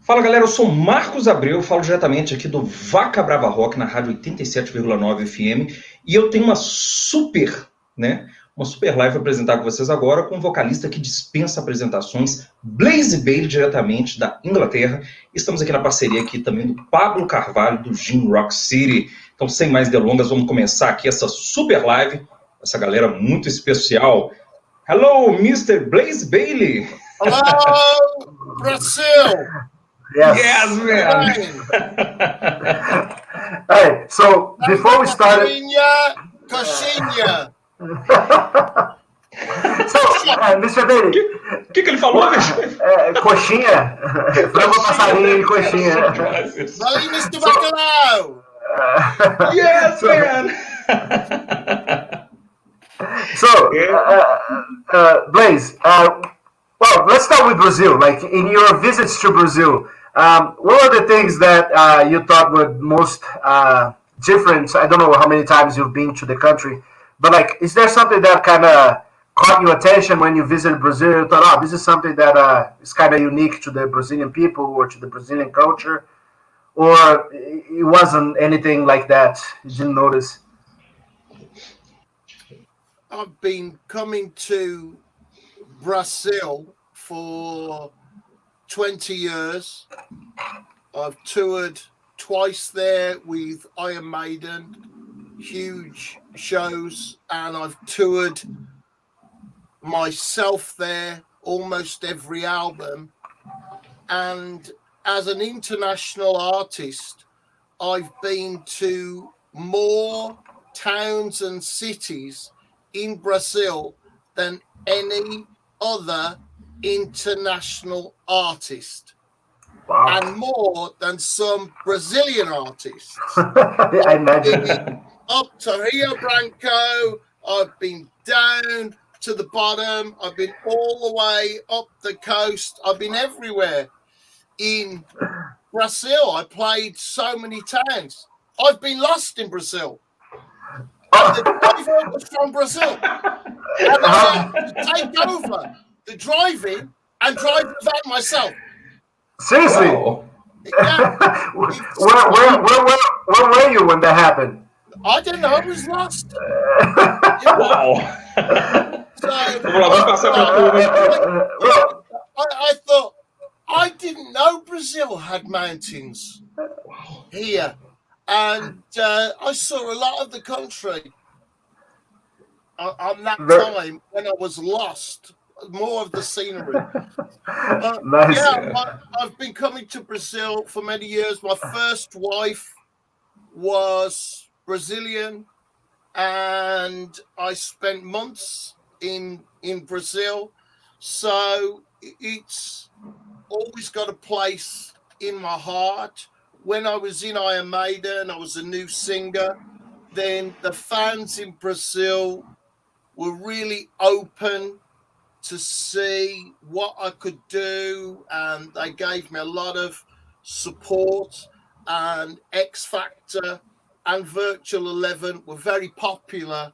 Fala galera, eu sou Marcos Abreu, falo diretamente aqui do Vaca Brava Rock na Rádio 87,9 FM e eu tenho uma super live para apresentar com vocês agora com um vocalista que dispensa apresentações, Blaze Bayley, diretamente da Inglaterra. Estamos aqui na parceria aqui também do Pablo Carvalho, do Gyn Rock City. Então, sem mais delongas, vamos começar aqui essa super live, essa galera muito especial. Hello, Mr. Blaze Bayley! Hello, Brazil! Yes, man! Hey, so before we started... Coxinha! So, Mr. Bailey... O que ele falou, velho? Coxinha. Frango, passarinho e coxinha. Valeu, Mr. Bacalhau! Yes, man! So, Blaze, well, let's start with Brazil. Like, in your visits to Brazil, what are the things that you thought were most different? I don't know how many times you've been to the country, but like, is there something that kind of caught your attention when you visited Brazil? You thought, oh, this is something that is kind of unique to the Brazilian people or to the Brazilian culture? Or it wasn't anything like that? You didn't notice? I've been coming to Brazil for 20 years. I've toured twice there with Iron Maiden, huge shows, and I've toured myself there almost every album. And as an international artist, I've been to more towns and cities in Brazil than any other international artist. Wow. And more than some Brazilian artists. I imagine. Up to Rio Branco, I've been down to the bottom, I've been all the way up the coast, I've been everywhere in Brazil. I played so many towns. I've been lost in Brazil. And the driver was from Brazil. And I had to take over the driving and drive the van myself. Seriously? Wow. Yeah. Where were you when that happened? I don't know. I was lost. Wow. So, I thought, I didn't know Brazil had mountains here. And I saw a lot of the country on that time when I was lost, more of the scenery. Nice. Yeah, I've been coming to Brazil for many years. My first wife was Brazilian, and I spent months in Brazil. So it's always got a place in my heart. When I was in Iron Maiden, I was a new singer. Then the fans in Brazil were really open to see what I could do, and they gave me a lot of support. And X Factor and Virtual 11 were very popular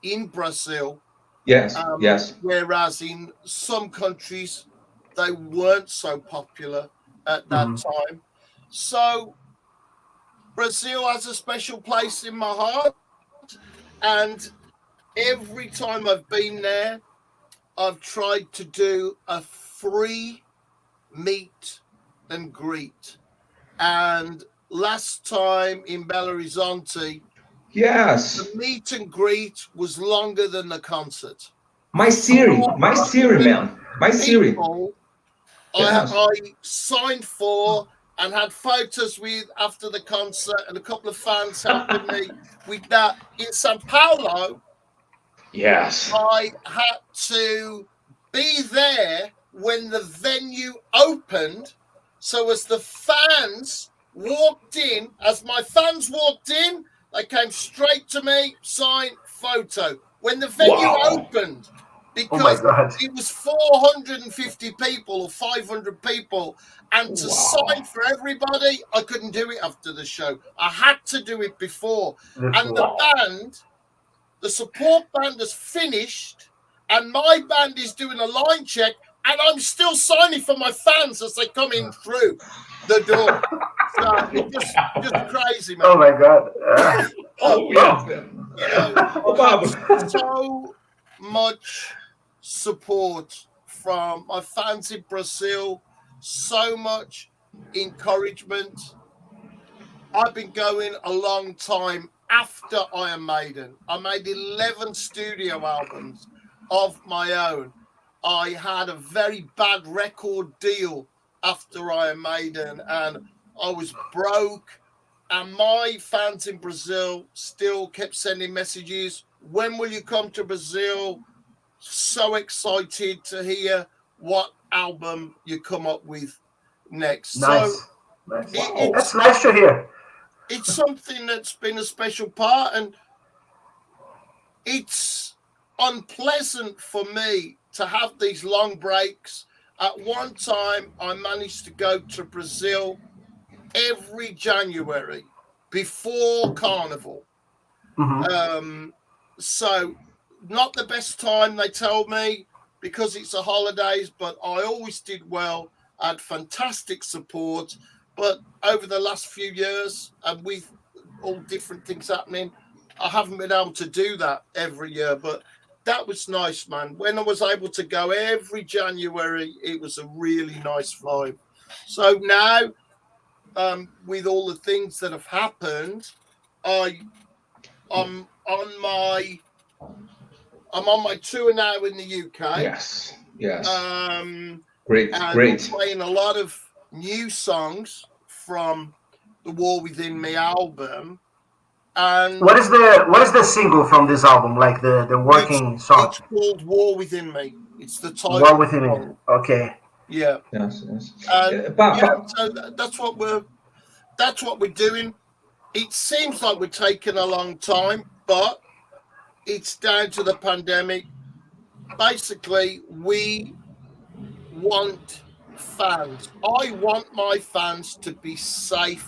in Brazil. Yes, yes. Whereas in some countries, they weren't so popular at that time. So Brazil has a special place in my heart, and every time I've been there, I've tried to do a free meet and greet. And last time in Belo Horizonte, Yes. the meet and greet was longer than the concert. My Siri, man. My Siri. Yes. I signed for and had photos with after the concert, and a couple of fans helping me with that. In Sao Paulo, Yes. I had to be there when the venue opened. So as the fans walked in, they came straight to me, signed, photo. When the venue opened, because it was 450 people or 500 people, and to sign for everybody, I couldn't do it after the show. I had to do it before. And the band, the support band has finished, and my band is doing a line check and I'm still signing for my fans as they come in through the door. So it's just crazy, man. Oh my God! You know, I have so much support from my fans in Brazil, so much encouragement. I've been going a long time after Iron Maiden. I made 11 studio albums of my own. I had a very bad record deal after Iron Maiden, and I was broke. And my fans in Brazil still kept sending messages. When will you come to Brazil? So excited to hear what album you come up with next. Nice. So Nice. it's That's nice to hear. it's something that's been a special part, and it's unpleasant for me to have these long breaks. At one time, I managed to go to Brazil every January before Carnival. So not the best time, they told me, because it's the holidays, but I always did well. I had fantastic support. But over the last few years, and with all different things happening, I haven't been able to do that every year. But that was nice, man. When I was able to go every January, it was a really nice vibe. So now, with all the things that have happened, I'm on my tour now in the UK. Yes. Great. Great. I'm playing a lot of new songs from the War Within Me album. And what is the single from this album? Like the working song? It's called War Within Me. It's the title. War Within Me. Okay. Yeah. Yes. And so that's what we're doing. It seems like we're taking a long time, but it's down to the pandemic. Basically, we want fans. I want my fans to be safe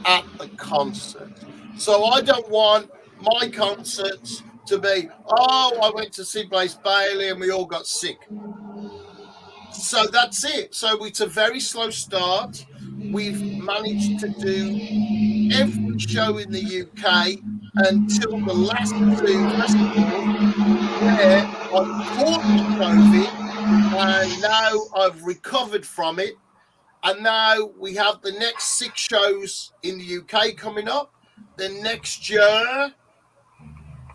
at the concert. So I don't want my concerts to be, I went to see Blaze Bayley and we all got sick. So that's it. So it's a very slow start. We've managed to do every show in the UK until the last two festivals where I caught COVID, and now I've recovered from it. And now we have the next 6 shows in the UK coming up. Then next year,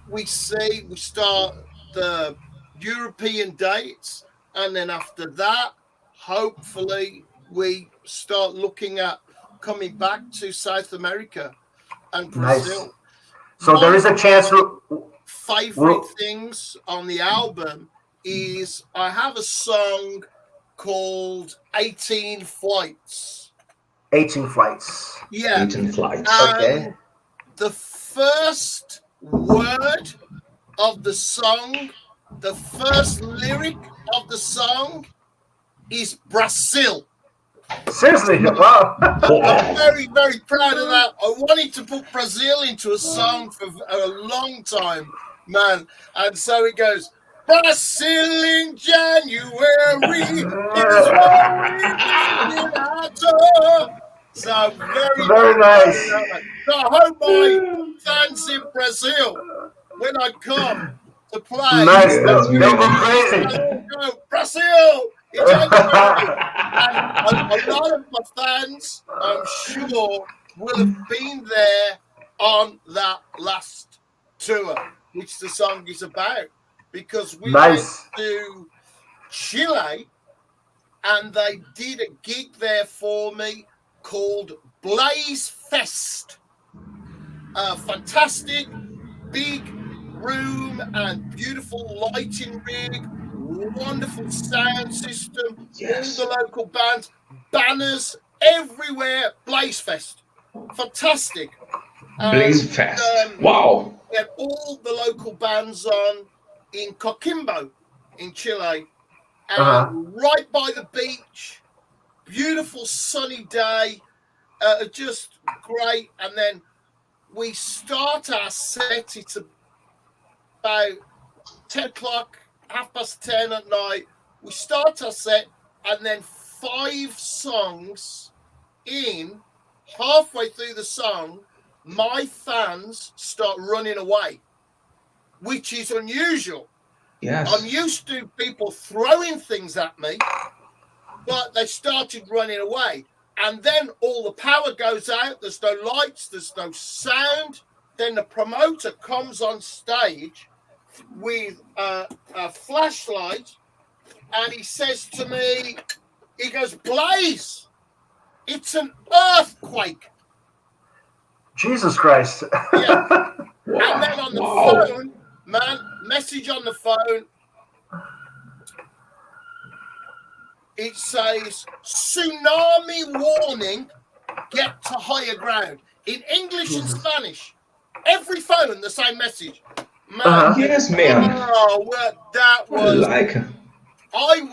we start the European dates. And then after that, hopefully, we start looking at coming back to South America and Brazil. Nice. So there is a chance. Favorite things on the album is I have a song called 18 Flights. 18 Flights. Yeah. 18 Flights. Okay. The first word of the song, the first lyric of the song is Brazil. Seriously? Wow. I'm very, very proud of that. I wanted to put Brazil into a song for a long time, man. And so it goes, Brazil in January is so very nice. So I hope my fans in Brazil, when I come to play, nice. They'll go crazy. Go, Brazil in January. And a lot of my fans, I'm sure, will have been there on that last tour, which the song is about. Because we went to Chile and they did a gig there for me called Blaze Fest. A fantastic big room and beautiful lighting rig, wonderful sound system, Yes. all the local bands, banners everywhere. Blaze Fest. Fantastic. Blaze Fest. Wow. We had all the local bands on in Coquimbo in Chile, and right by the beach, beautiful sunny day, just great. And then we start our set, it's about 10 o'clock, 10:30 at night. we start our set, and then 5 songs in, halfway through the song, my fans start running away, which is unusual. Yes. I'm used to people throwing things at me, but they started running away. And then all the power goes out. There's no lights. There's no sound. Then the promoter comes on stage with a flashlight, and he says to me, he goes, "Blaze, it's an earthquake." Jesus Christ. Yeah. And then on the phone, man, message on the phone, it says, "Tsunami warning, get to higher ground." In English and Spanish. Every phone, the same message. Man, Yes, man. Oh, well, that was... Like... I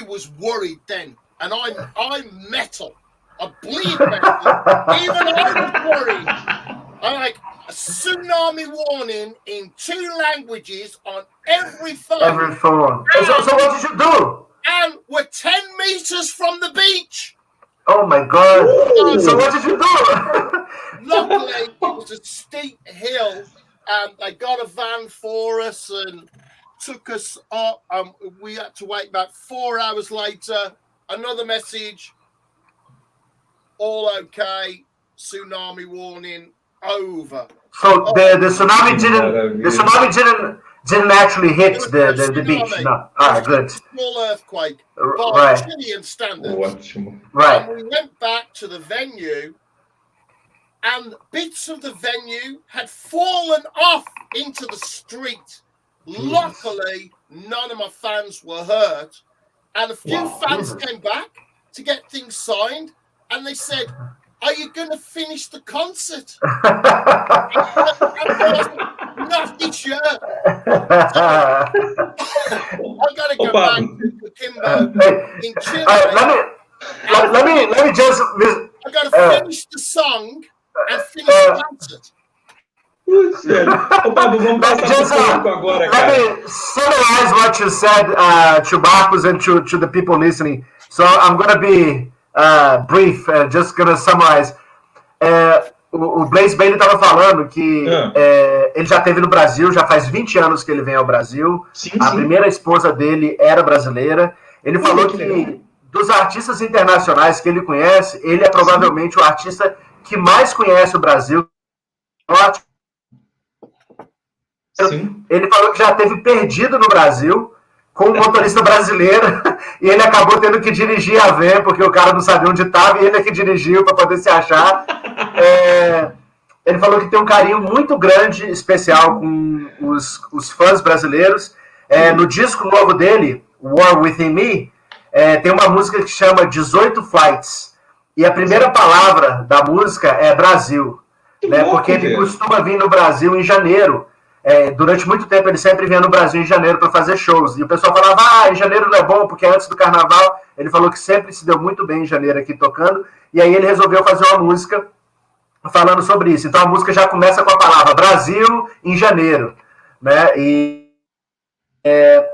was worried then. And I'm metal. I bleed metal. Even I was worried. I'm like, a tsunami warning in 2 languages on every phone. Every phone. So what did you do? And we're 10 meters from the beach. Oh my God. So what did you do? Luckily, it was a steep hill, and they got a van for us and took us up. We had to wait about 4 hours later. Another message. All okay. Tsunami warning over. So the tsunami didn't actually hit the beach. No. All right, good. Small earthquake, Right. by Chilean standards. Right. And we went back to the venue, and bits of the venue had fallen off into the street. Luckily, none of my fans were hurt, and a few fans came back to get things signed, and they said, "Are you going to finish the concert?" Not this year. I got to go back to Kimbo in Chile. Let me just. I got to finish the song and finish the concert. Let me summarize what you said to Marcos and to the people listening. So I'm going to be brief, just going to summarize. O Blaze Bayley estava falando que ele já esteve no Brasil, já faz 20 anos que ele vem ao Brasil. A primeira esposa dele era brasileira. Ele falou que dos artistas internacionais que ele conhece, ele é provavelmente o artista que mais conhece o Brasil. Sim. Ele falou que já esteve perdido no Brasil com um motorista brasileiro e ele acabou tendo que dirigir a van porque o cara não sabia onde estava e ele é que dirigiu para poder se achar. Ele falou que tem um carinho muito grande, especial com os fãs brasileiros. No disco novo dele, War Within Me, tem uma música que chama 18 Flights. E a primeira palavra da música é Brasil. Né, porque ele costuma vir no Brasil em janeiro. Durante muito tempo ele sempre vinha no Brasil em janeiro para fazer shows. E o pessoal falava, em janeiro não é bom, porque é antes do carnaval. Ele falou que sempre se deu muito bem em janeiro aqui tocando. E aí ele resolveu fazer uma música falando sobre isso. Então a música já começa com a palavra Brasil em janeiro. Né?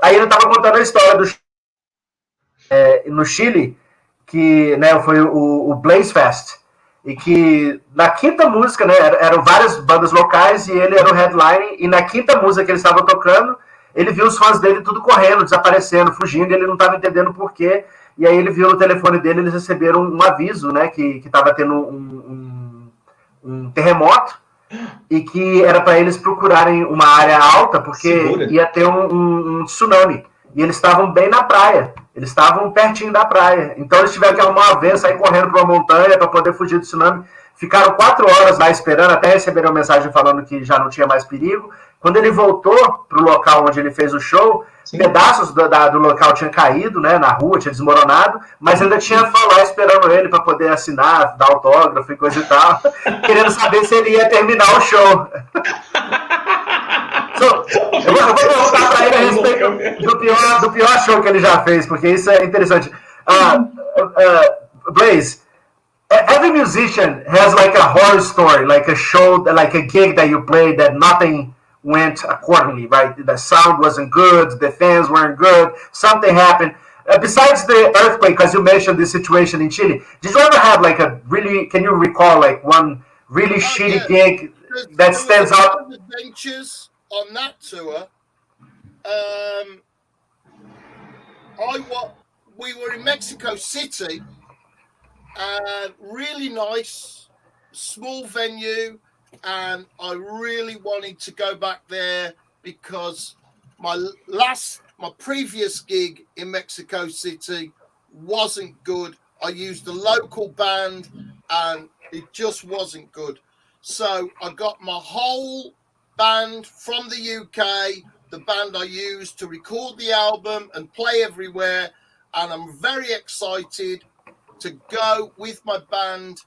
Aí ele estava contando a história no Chile, que né, foi o Blaze Fest. E que na quinta música, né, eram várias bandas locais e ele era o headline, e na quinta música que ele estava tocando, ele viu os fãs dele tudo correndo, desaparecendo, fugindo, e ele não estava entendendo por quê. E aí ele viu no telefone dele, eles receberam um aviso, né, que estava tendo um terremoto, e que era para eles procurarem uma área alta, porque ia ter um tsunami. E eles estavam bem na praia. Eles estavam pertinho da praia. Então eles tiveram que arrumar uma van, sair correndo para uma montanha para poder fugir do tsunami. Ficaram 4 horas lá esperando, até receberam uma mensagem falando que já não tinha mais perigo. Quando ele voltou para o local onde ele fez o show, pedaços do local tinham caído, né, na rua, tinha desmoronado, mas ainda tinha fã lá esperando ele para poder assinar, dar autógrafo e coisa e tal, querendo saber se ele ia terminar o show. Eu vou perguntar para ele a respeito do pior show que ele já fez, porque isso é interessante. Blaze, every musician has like a horror story, like a show, like a gig that you played that nothing went accordingly, right? The sound wasn't good, the fans weren't good, something happened. Besides the earthquake, because you mentioned the situation in Chile, did you ever have like a really, can you recall like one really shitty gig that stands out? There was adventures on that tour. We were in Mexico City, and really nice, small venue, and I really wanted to go back there because my previous gig in Mexico City wasn't good. I used a local band and it just wasn't good. So I got my whole band from the UK, the band I used to record the album and play everywhere. And I'm very excited to go with my band.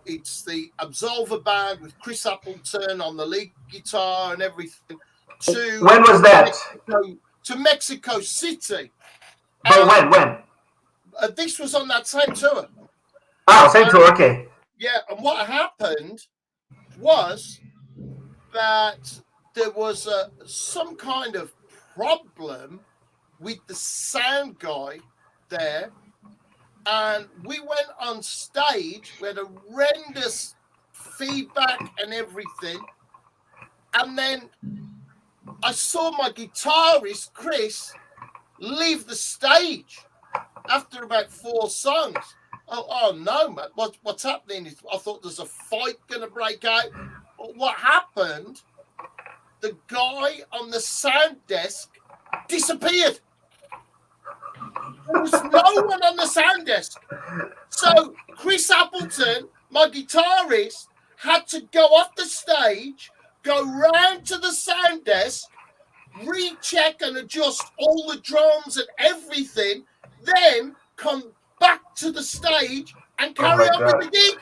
It's the Absolver band with Chris Appleton on the lead guitar and everything. When was that? To Mexico City. But when? This was on that same tour. Oh, same tour, okay. Yeah, and what happened was that there was some kind of problem with the sound guy there, and we went on stage, we had horrendous feedback and everything, and then I saw my guitarist, Chris, leave the stage after about 4 songs. Oh no, man, what's happening? I thought there's a fight going to break out. But what happened, the guy on the sound desk disappeared. There was no one on the sound desk. So Chris Appleton, my guitarist, had to go off the stage, go round to the sound desk, recheck and adjust all the drums and everything, then come back to the stage and carry on with the gig.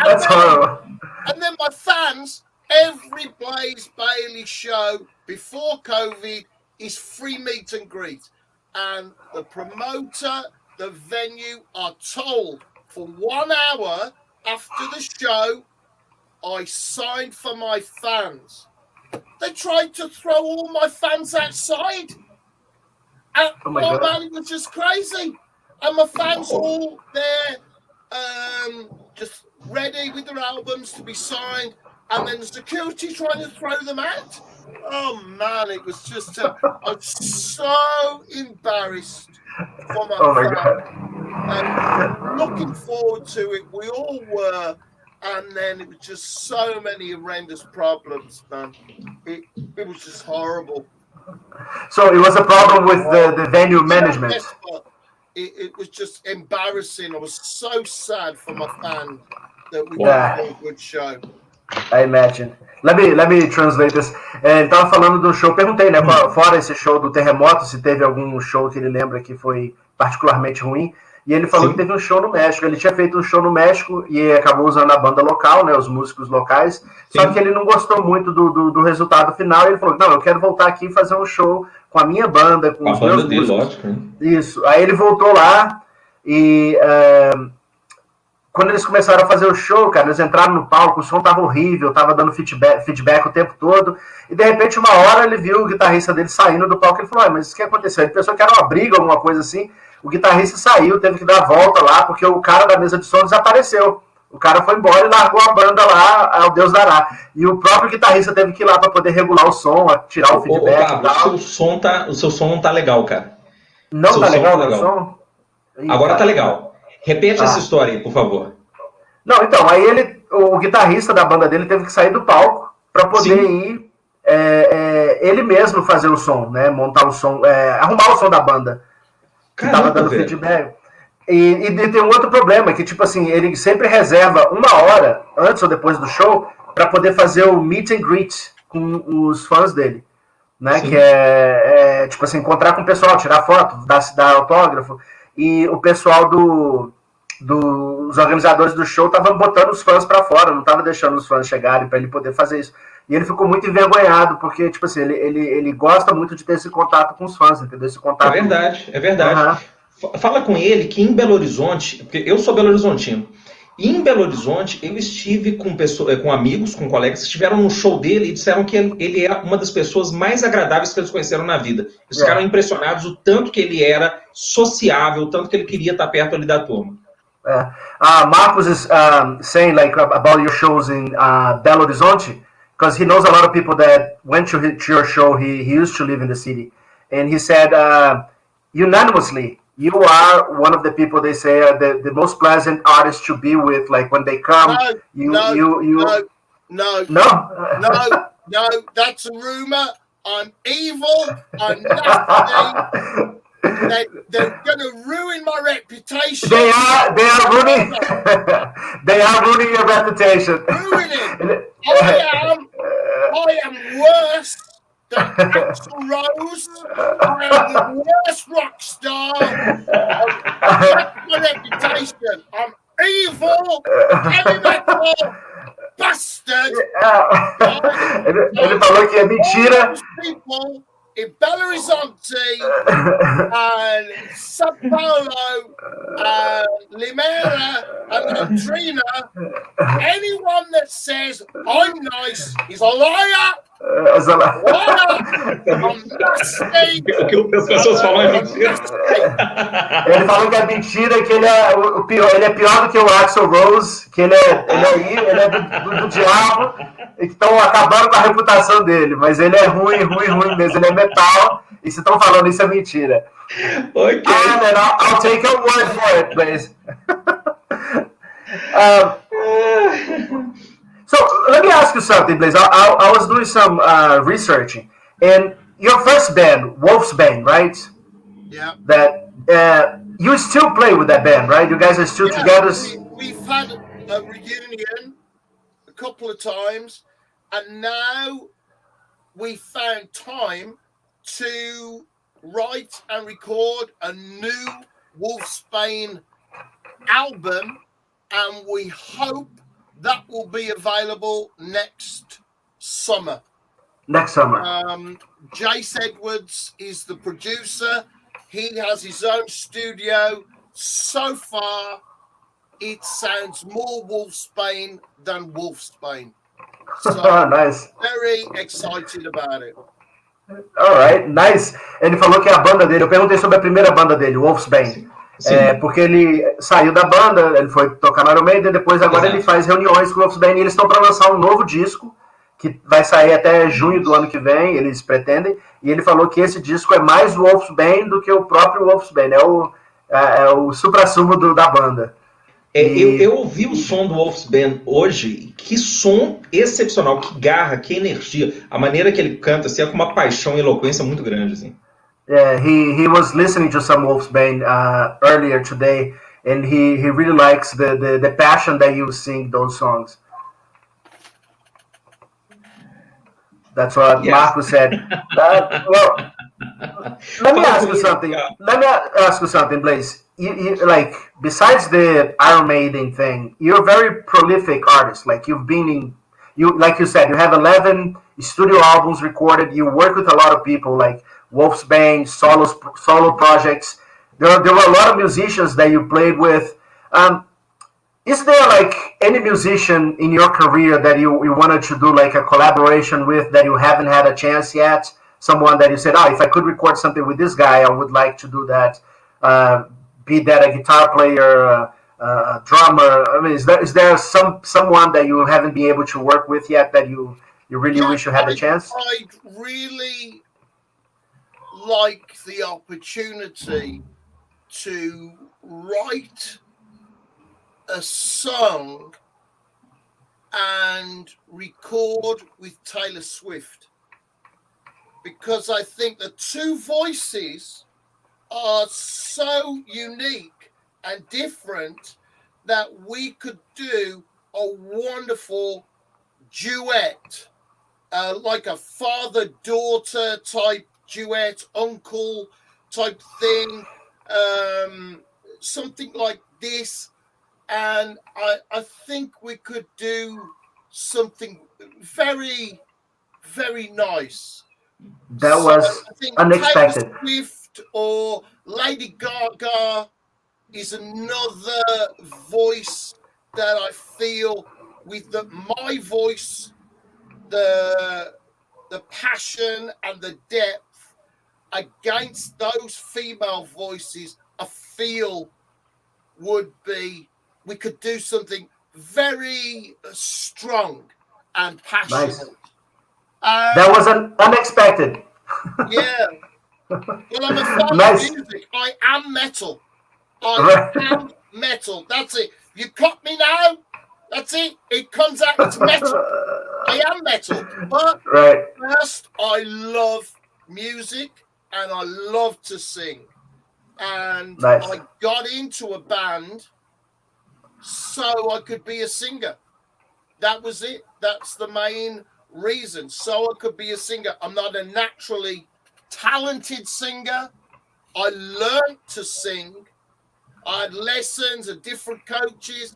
That's horrible. And then my fans, every Blaze Bayley show before COVID is free meet and greet. And the promoter, the venue are told for 1 hour after the show, I signed for my fans. They tried to throw all my fans outside. And, oh man, it was just crazy. And my fans all there, just ready with their albums to be signed. And then the security trying to throw them out. Oh man, it was just, I'm so embarrassed for my fans. And looking forward to it, we all were. And then it was just so many horrendous problems, man. It was just horrible. So it was a problem with the venue management. It was just embarrassing. I was so sad for my fans that we didn't do a good show. I imagine. Let me translate this. Ele estava falando do show. Perguntei, né? Fora esse show do terremoto, se teve algum show que ele lembra que foi particularmente ruim. E ele falou que teve um show no México. Ele tinha feito um show no México e acabou usando a banda local, né? Os músicos locais. Sim. Só que ele não gostou muito do resultado final. Ele falou: não, eu quero voltar aqui e fazer um show com a minha banda, com os meus músicos. Lógico, né? Isso. Aí ele voltou lá e quando eles começaram a fazer o show, cara, eles entraram no palco, o som tava horrível, tava dando feedback o tempo todo, e de repente, uma hora, ele viu o guitarrista dele saindo do palco, ele falou, mas o que aconteceu? Ele pensou que era uma briga, alguma coisa assim, o guitarrista saiu, teve que dar a volta lá, porque o cara da mesa de som desapareceu. O cara foi embora e largou a banda lá, ao Deus dará. E o próprio guitarrista teve que ir lá para poder regular o som, tirar o feedback e tal. O seu som não tá legal, cara. Não tá legal o som? Agora tá legal. Repete essa história aí, por favor. Não, então, aí o guitarrista da banda dele teve que sair do palco para poder ir ele mesmo fazer o som, né? Montar o som, arrumar o som da banda. Que tava dando feedback. E tem um outro problema, que tipo assim, ele sempre reserva 1 hora, antes ou depois do show, para poder fazer o meet and greet com os fãs dele. Né? Que é tipo assim, encontrar com o pessoal, tirar foto, dar autógrafo. E o pessoal dos organizadores do show estavam botando os fãs para fora, não estava deixando os fãs chegarem para ele poder fazer isso. E ele ficou muito envergonhado, porque tipo assim, ele gosta muito de ter esse contato com os fãs, entendeu? Esse contato. É verdade. Fala com ele que em Belo Horizonte, porque eu sou belo horizontino, E em Belo Horizonte, eu estive com amigos, com colegas que estiveram no show dele e disseram que ele é uma das pessoas mais agradáveis que eles conheceram na vida. Eles ficaram impressionados o tanto que ele era sociável, o tanto que ele queria estar perto ali da turma. Marcos is saying like about your shows in Belo Horizonte, because he knows a lot of people that went to your show. He used to live in the city, and he said unanimously, you are one of the people they say are the most pleasant artists to be with. Like when they come, no, that's a rumor. I'm evil. I'm nasty. They're going to ruin my reputation. They are ruining. They are ruining your reputation. Ruining. I am worse than Axl Rose. I am the worst rock star. That's my reputation. I'm evil, heavy metal, bastard. Ele falou que é mentira. People in Belo Horizonte and Sao Paulo and Limeira and Andrina, anyone that says I'm nice is a liar. I'm nasty. O que as pessoas falam é mentira. Ele falou que é mentira, que ele é o pior, ele é pior do que o Axl Rose, que ele é do diabo, e que estão acabando com a reputação dele, mas ele é ruim mesmo, ele é metal, e se estão falando isso é mentira. Okay. And I'll take your word for it, please. So let me ask you something, Blaze. I was doing some researching, and your first band, Wolf's Bane, right? Yeah. That you still play with that band, right? You guys are still together. We've had a reunion a couple of times, and now we found time to write and record a new Wolf's Bane album, and we hope that will be available next summer. Next summer. Jace Edwards is the producer. He has his own studio. So far, it sounds more Wolf's Bane than Wolf's Bane. So Nice. Very excited about it. Alright, nice. Ele falou que a banda dele, eu perguntei sobre a primeira banda dele, Wolf's Bane. Porque ele saiu da banda, ele foi tocar no Iron Maiden, depois agora ele faz reuniões com o Wolf's Bane e eles estão para lançar um novo disco que vai sair até junho do ano que vem, eles pretendem, e ele falou que esse disco é mais Wolf's Bane do que o próprio Wolf's Bane, é o supra-sumo da banda. Eu ouvi o som do Wolf's Bane hoje, que som excepcional, que garra, que energia, a maneira que ele canta, assim, é com uma paixão e eloquência muito grande, assim. Yeah, he was listening to some Wolf's Bane earlier today, and he really likes the passion that you sing those songs. That's what Marcos said. Well, let me ask you something, Blaze. You like, besides the Iron Maiden thing, you're a very prolific artist. Like you've been like you said, you have 11 studio albums recorded. You work with a lot of people, like Wolf's Bane, solo projects. There were a lot of musicians that you played with. Is there like any musician in your career that you wanted to do like a collaboration with that you haven't had a chance yet? Someone that you said, if I could record something with this guy, I would like to do that. Be that a guitar player, a drummer. I mean, is there someone that you haven't been able to work with yet that you really wish you had the chance? I'd really like the opportunity to write a song and record with Taylor Swift, because I think the two voices are so unique and different that we could do a wonderful duet, like a father-daughter type duet, uncle type thing, something like this. And I think we could do something very, very nice. That was unexpected. Taylor Swift or Lady Gaga is another voice that I feel with my voice, the passion and the depth against those female voices, I feel we could do something very strong and passionate. Nice. That was unexpected. Yeah. Well, I'm a fan Nice. of music. I am metal. I am metal. That's it. You cut me now. That's it. It comes out. It's metal. I am metal. But first, I love music and I love to sing. And I got into a band so I could be a singer. That was it. That's the main reason. So I could be a singer. I'm not a naturally talented singer. I learned to sing. I had lessons and different coaches.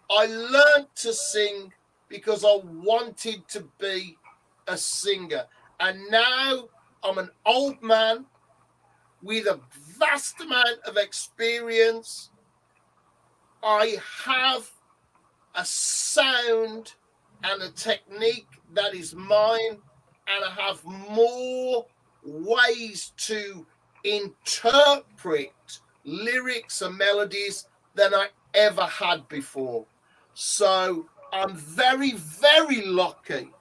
I learned to sing because I wanted to be a singer. And now I'm an old man with a vast amount of experience. I have a sound and a technique that is mine, and I have more ways to interpret lyrics and melodies than I ever had before. So I'm very, very lucky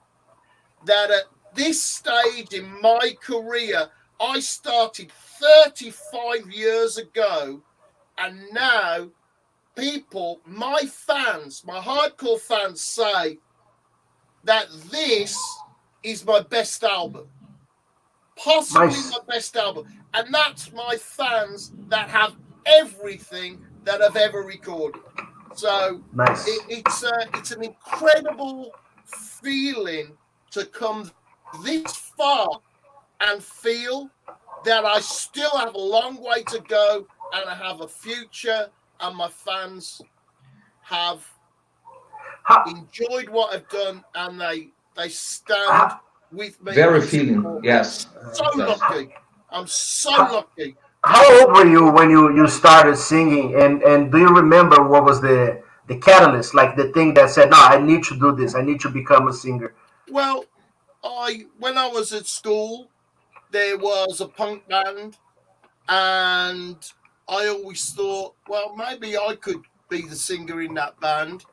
that at this stage in my career, I started 35 years ago, and now people, my fans, my hardcore fans say that this is my best album. Possibly my best album. And that's my fans that have everything that I've ever recorded. So it's an incredible feeling to come this far and feel that I still have a long way to go and I have a future, and my fans have enjoyed what I've done and they stand with me. Very feeling, yes. So lucky. I'm so lucky. How old were you when you started singing, and do you remember what was the catalyst, like the thing that said, no, I need to do this, I need to become a singer? Well, when I was at school, there was a punk band, and I always thought, well, maybe I could be the singer in that band.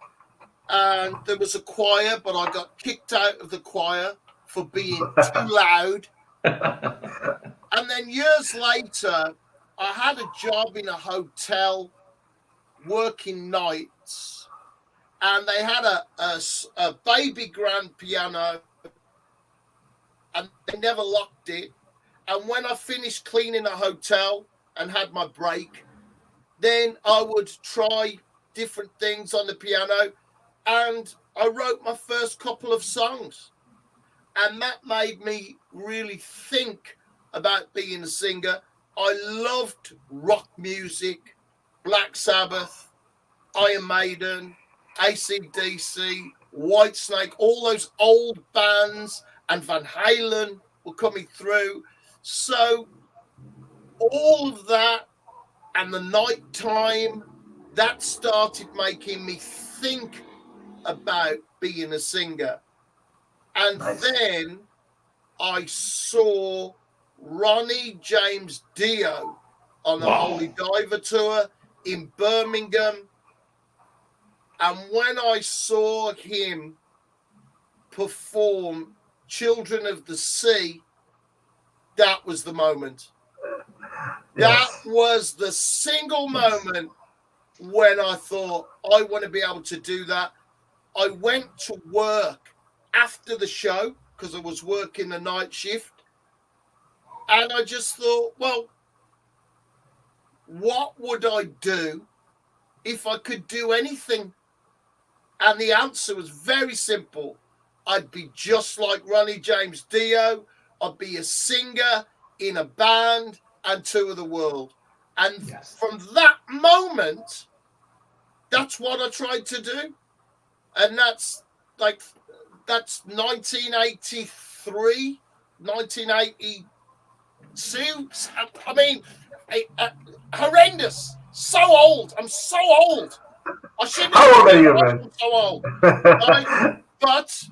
And there was a choir, but I got kicked out of the choir for being too loud. And then years later, I had a job in a hotel working nights, and they had a baby grand piano, and they never locked it. And when I finished cleaning a hotel and had my break, then I would try different things on the piano, and I wrote my first couple of songs. And that made me really think about being a singer. I loved rock music, Black Sabbath, Iron Maiden, AC/DC, Whitesnake, all those old bands, and Van Halen were coming through. So all of that and the night time, that started making me think about being a singer. And then I saw Ronnie James Dio on the Holy Diver tour in Birmingham. And when I saw him perform Children of the Sea, that was the moment. That was the single moment when I thought, I want to be able to do that. I went to work after the show because I was working the night shift. And I just thought, well, what would I do if I could do anything? And the answer was very simple. I'd be just like Ronnie James Dio. I'd be a singer in a band and tour the world. And from that moment, that's what I tried to do. And that's 1983, 1982. I mean, horrendous. So old. I'm so old. I shouldn't How old have are you, been man? so old. Right? But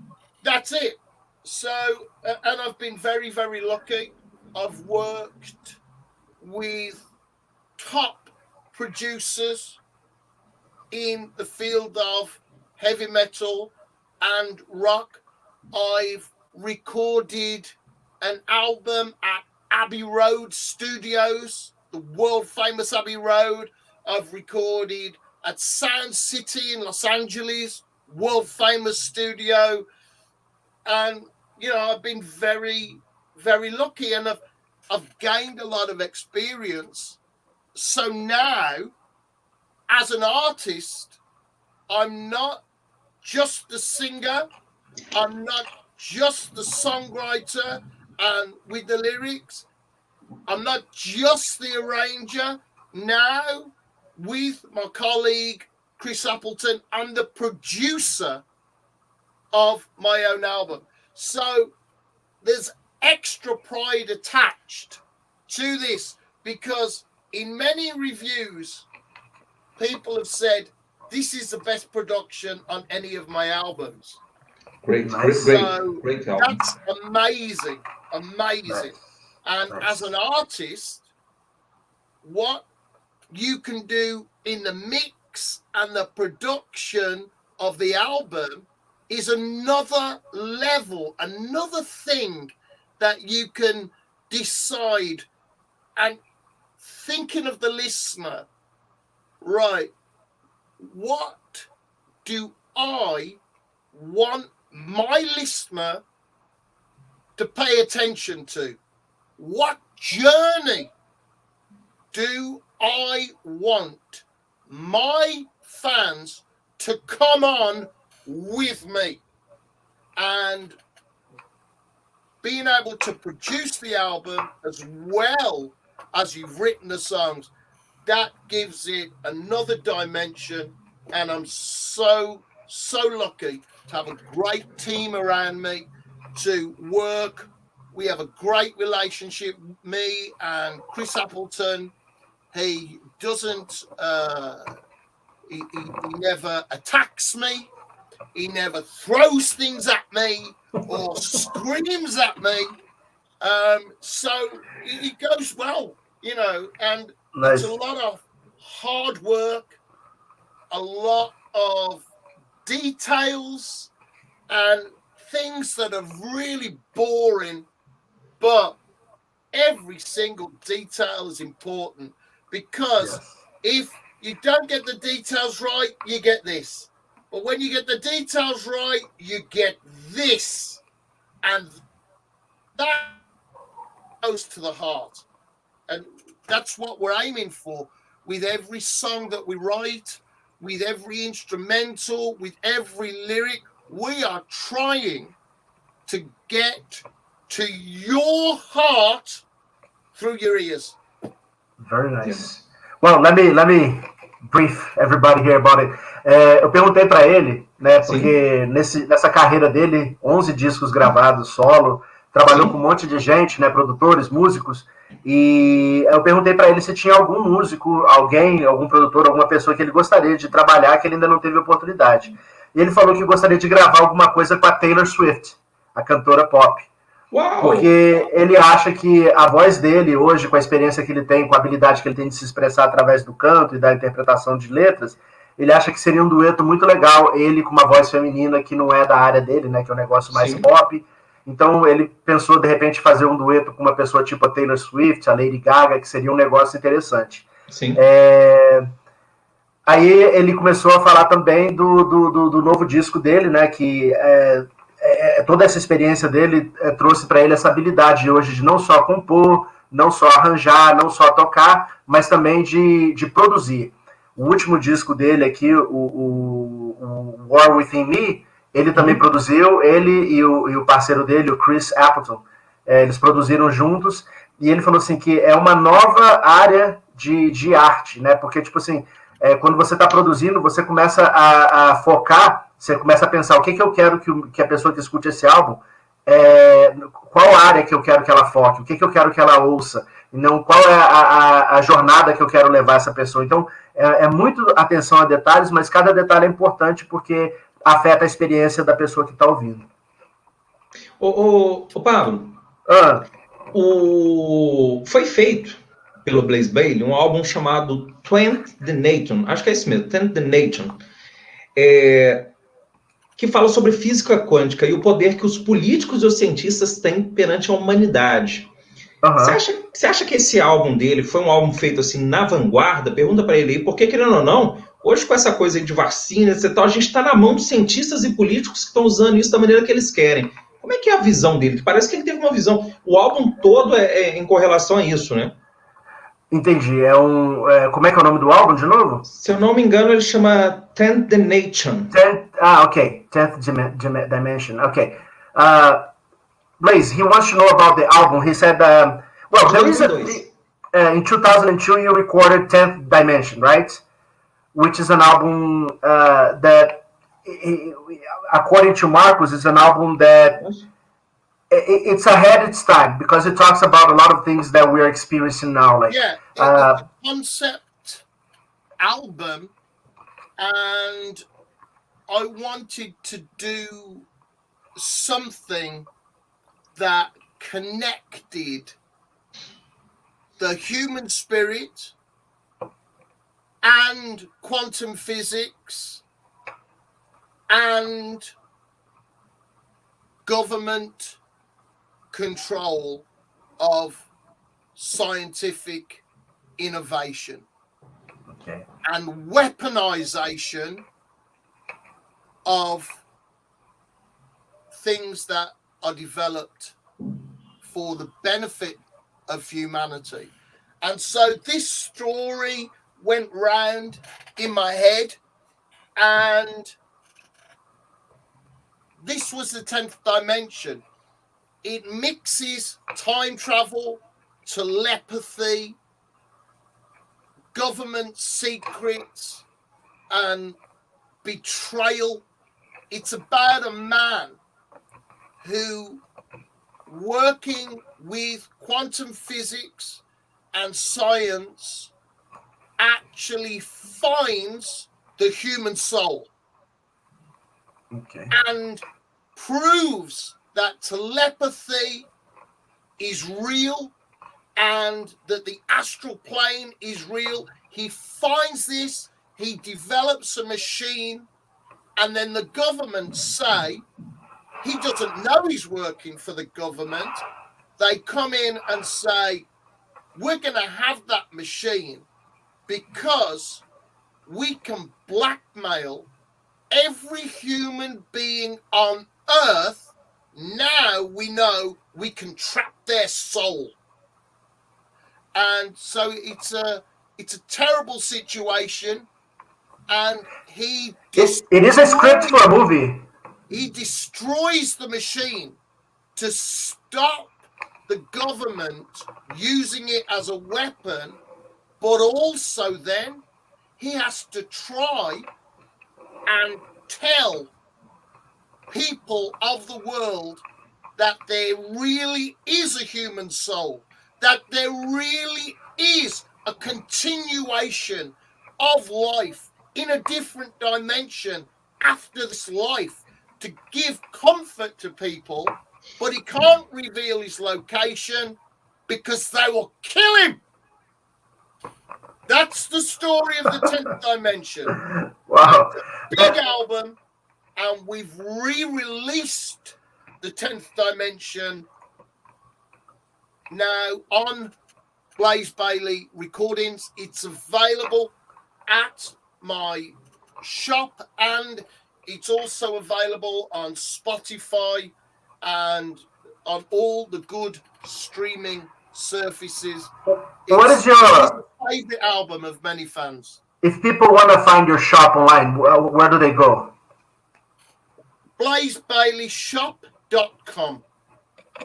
that's it. So, and I've been very, very lucky. I've worked with top producers in the field of heavy metal and rock. I've recorded an album at Abbey Road Studios, the world famous Abbey Road. I've recorded at Sound City in Los Angeles, world famous studio. And, you know, I've been very, very lucky, and I've gained a lot of experience. So now, as an artist, I'm not just the singer, I'm not just the songwriter and with the lyrics, I'm not just the arranger. Now, with my colleague Chris Appleton, I'm the producer of my own album. So there's extra pride attached to this, because in many reviews, people have said, this is the best production on any of my albums. Great So great album. that's amazing. Nice. And Nice. as an artist, what you can do in the mix and the production of the album is another level, another thing that you can decide. And thinking of the listener, right, what do I want my listener to pay attention to? What journey do I want my fans to come on with me? And being able to produce the album as well as you've written the songs, that gives it another dimension. And I'm so lucky to have a great team around me to work. We have a great relationship, me and Chris Appleton. He doesn't, he never attacks me. He never throws things at me or screams at me. So it goes well, you know, and Nice. it's a lot of hard work, a lot of details and things that are really boring, but every single detail is important, because if you don't get the details right, you get this. But when you get the details right, you get this. And that goes to the heart. And that's what we're aiming for with every song that we write, with every instrumental, with every lyric. We are trying to get to your heart through your ears. Very nice. Well, let me brief everybody here about it. Eu perguntei para ele, né, porque nessa carreira dele, 11 discos gravados solo, trabalhou com um monte de gente, né, produtores, músicos, e eu perguntei para ele se tinha algum músico, algum produtor, alguma pessoa que ele gostaria de trabalhar que ele ainda não teve oportunidade. E ele falou que gostaria de gravar alguma coisa com a Taylor Swift, a cantora pop. Uau! Porque ele acha que a voz dele hoje, com a experiência que ele tem, com a habilidade que ele tem de se expressar através do canto e da interpretação de letras, ele acha que seria um dueto muito legal, ele com uma voz feminina que não é da área dele, né, que é um negócio mais pop. Então ele pensou, de repente, fazer um dueto com uma pessoa tipo a Taylor Swift, a Lady Gaga, que seria um negócio interessante. Sim. Aí ele começou a falar também do novo disco dele, né, que toda essa experiência dele trouxe para ele essa habilidade hoje de não só compor, não só arranjar, não só tocar, mas também de produzir. O último disco dele aqui, o War Within Me, ele também produziu, ele e o parceiro dele, o Chris Appleton, eles produziram juntos, e ele falou assim que é uma nova área de arte, né? Porque, tipo assim, quando você está produzindo, você começa a focar, você começa a pensar o que eu quero que a pessoa que escute esse álbum, qual área que eu quero que ela foque, o que eu quero que ela ouça, e não qual é a jornada que eu quero levar essa pessoa. Então, é muito atenção a detalhes, mas cada detalhe é importante porque afeta a experiência da pessoa que está ouvindo. Ô, Pablo, foi feito pelo Blaze Bayley um álbum chamado 20th the Nation, acho que é esse mesmo, 20th the Nation, que fala sobre física quântica e o poder que os políticos e os cientistas têm perante a humanidade. Você acha que esse álbum dele foi um álbum feito assim na vanguarda? Pergunta para ele aí, porque querendo ou não, hoje com essa coisa aí de vacinas e tal, a gente está na mão de cientistas e políticos que estão usando isso da maneira que eles querem. Como é que é a visão dele? Parece que ele teve uma visão. O álbum todo é em correlação a isso, né? Entendi. Como é que é o nome do álbum, de novo? Se eu não me engano, ele chama 10th the Nation. Ok. 10th Dimension. Ok. Blaze, he wants to know about the album. He said, there is in 2002 you recorded 10th Dimension, right? Which is an album that, according to Marcus, is an album that it's ahead its time because it talks about a lot of things that we are experiencing now. Like, it's a concept album, and I wanted to do something that connected the human spirit and quantum physics and government control of scientific innovation and weaponization of things that are developed for the benefit of humanity. And so this story went round in my head, and this was the 10th dimension. It mixes time travel, telepathy, government secrets, and betrayal. It's about a man who, working with quantum physics and science, actually finds the human soul and proves that telepathy is real and that the astral plane is real. He finds this, he develops a machine, and then the government say, he doesn't know he's working for the government. They come in and say, we're going to have that machine because we can blackmail every human being on Earth. Now we know we can trap their soul. And so it's a terrible situation. And it is a script for a movie. He destroys the machine to stop the government using it as a weapon, but also then he has to try and tell people of the world that there really is a human soul, that there really is a continuation of life in a different dimension after this life, to give comfort to people, but he can't reveal his location because they will kill him. That's the story of the 10th dimension. Wow. Big album, and we've re-released the 10th dimension now on Blaze Bayley Recordings. It's available at my shop, and it's also available on Spotify and on all the good streaming surfaces. What is your favorite album of many fans? If people want to find your shop online, where do they go? BlazeBayleyShop.com.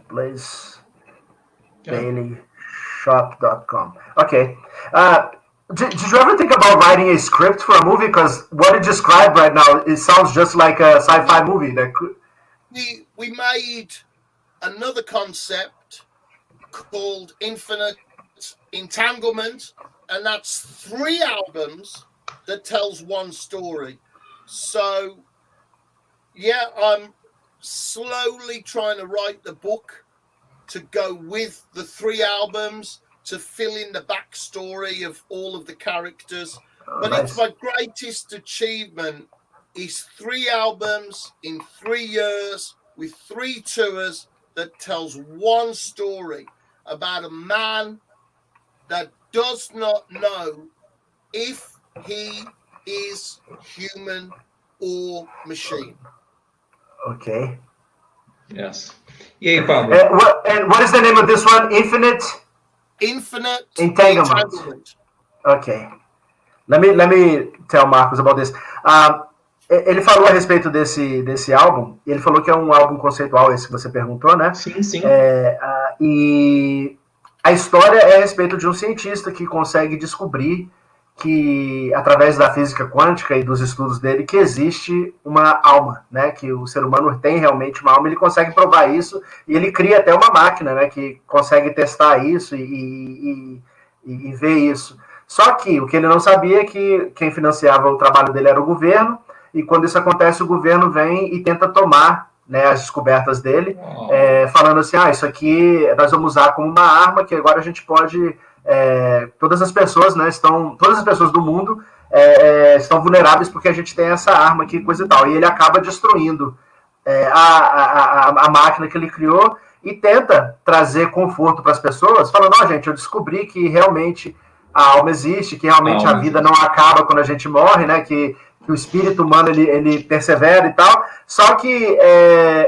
BlazeBayleyShop.com. Okay. Did you ever think about writing a script for a movie? Because what you described right now, it sounds just like a sci-fi movie. We made another concept called Infinite Entanglement, and that's 3 albums that tells one story. So, yeah, I'm slowly trying to write the book to go with the 3 albums to fill in the backstory of all of the characters. But nice. it's my greatest achievement is 3 albums in 3 years with 3 tours that tells one story about a man that does not know if he is human or machine. Okay. Yes. E aí, Pablo? And what is the name of this one? Infinite Entanglement. Okay. Let me tell Marcos about this. Ele falou a respeito desse álbum, e ele falou que é um álbum conceitual, esse que você perguntou, né? Sim, sim. E a história é a respeito de um cientista que consegue descobrir que, através da física quântica e dos estudos dele, que existe uma alma, né? Que o ser humano tem realmente uma alma, ele consegue provar isso, e ele cria até uma máquina, né? Que consegue testar isso e ver isso. Só que o que ele não sabia é que quem financiava o trabalho dele era o governo, e quando isso acontece, o governo vem e tenta tomar, né, as descobertas dele, falando assim, isso aqui nós vamos usar como uma arma, que agora a gente pode... todas as pessoas, né, todas as pessoas do mundo estão vulneráveis porque a gente tem essa arma aqui, coisa e tal. E ele acaba destruindo a máquina que ele criou e tenta trazer conforto para as pessoas, falando, gente, eu descobri que realmente a alma existe, que realmente a vida não acaba quando a gente morre, né, que o espírito humano ele persevera e tal, só que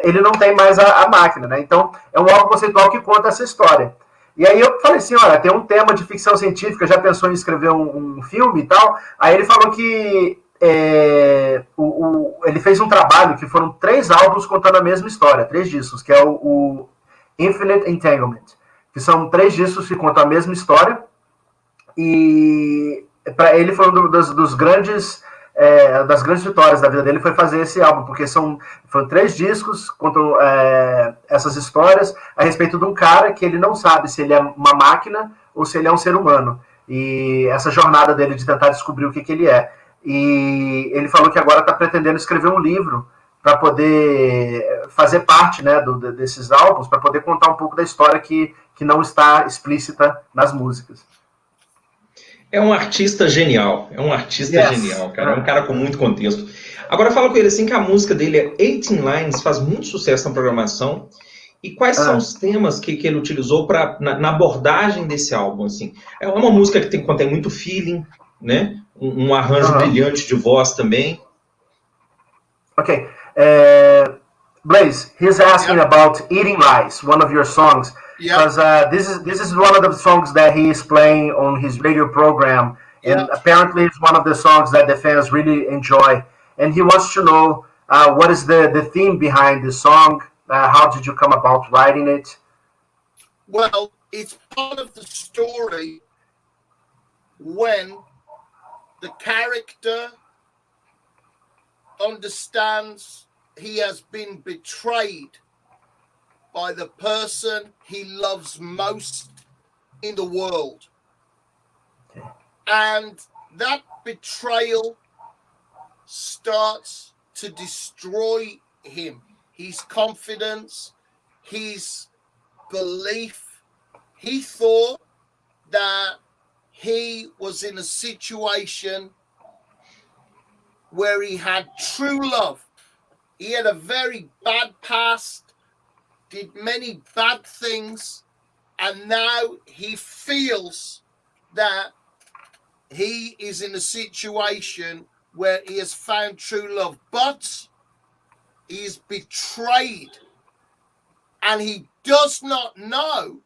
ele não tem mais a máquina, né? Então é um álbum conceitual que conta essa história. E aí eu falei assim, olha, tem um tema de ficção científica, já pensou em escrever um filme e tal? Aí ele falou que ele fez um trabalho que foram 3 álbuns contando a mesma história, 3 discos, que é o Infinite Entanglement, que são 3 discos que contam a mesma história, e para ele foi um dos grandes... das grandes vitórias da vida dele foi fazer esse álbum, porque foram 3 discos, contam essas histórias a respeito de um cara que ele não sabe se ele é uma máquina ou se ele é um ser humano, e essa jornada dele de tentar descobrir o que ele é. E ele falou que agora está pretendendo escrever um livro para poder fazer parte, né, desses álbuns, para poder contar um pouco da história que não está explícita nas músicas. É um artista genial, genial, cara. É um cara com muito contexto. Agora fala com ele assim que a música dele é 18 Lines, faz muito sucesso na programação. E quais são os temas que ele utilizou na abordagem desse álbum? Assim? É uma música que contém muito feeling, né? Um arranjo brilhante de voz também. Ok. Blaze, he's asking about Eating Rice, one of your songs. Because this is one of the songs that he is playing on his radio program, and apparently it's one of the songs that the fans really enjoy. And he wants to know what is the theme behind the song. How did you come about writing it? Well, it's part of the story when the character understands he has been betrayed by the person he loves most in the world. And that betrayal starts to destroy him, his confidence, his belief. He thought that he was in a situation where he had true love. He had a very bad past, did many bad things, and now he feels that he is in a situation where he has found true love, but he is betrayed, and he does not know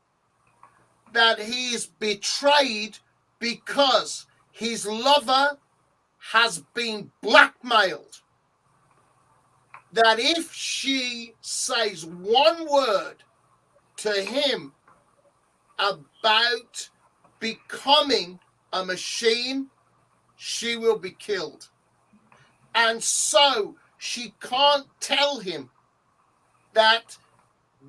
that he is betrayed because his lover has been blackmailed. That if she says one word to him about becoming a machine, she will be killed. And so she can't tell him that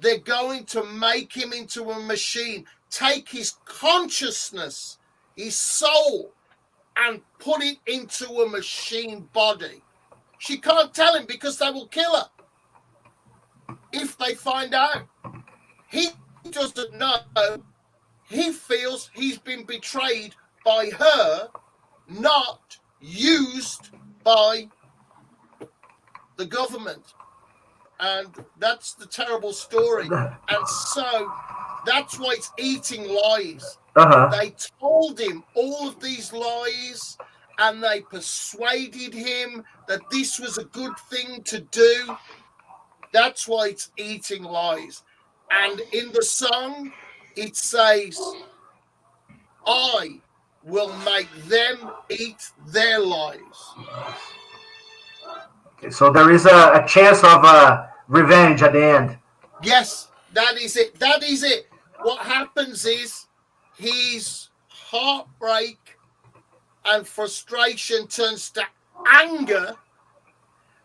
they're going to make him into a machine take his consciousness, his soul, and put it into a machine body. She can't tell him because they will kill her if they find out. He doesn't know. He feels he's been betrayed by her, not used by the government. And that's the terrible story. And so that's why it's eating lies. They told him all of these lies, and they persuaded him that this was a good thing to do. That's why it's eating lies. And in the song, it says, I will make them eat their lies. Okay, so there is a chance of revenge at the end. Yes, that is it. That is it. What happens is his heartbreak and frustration turns to anger,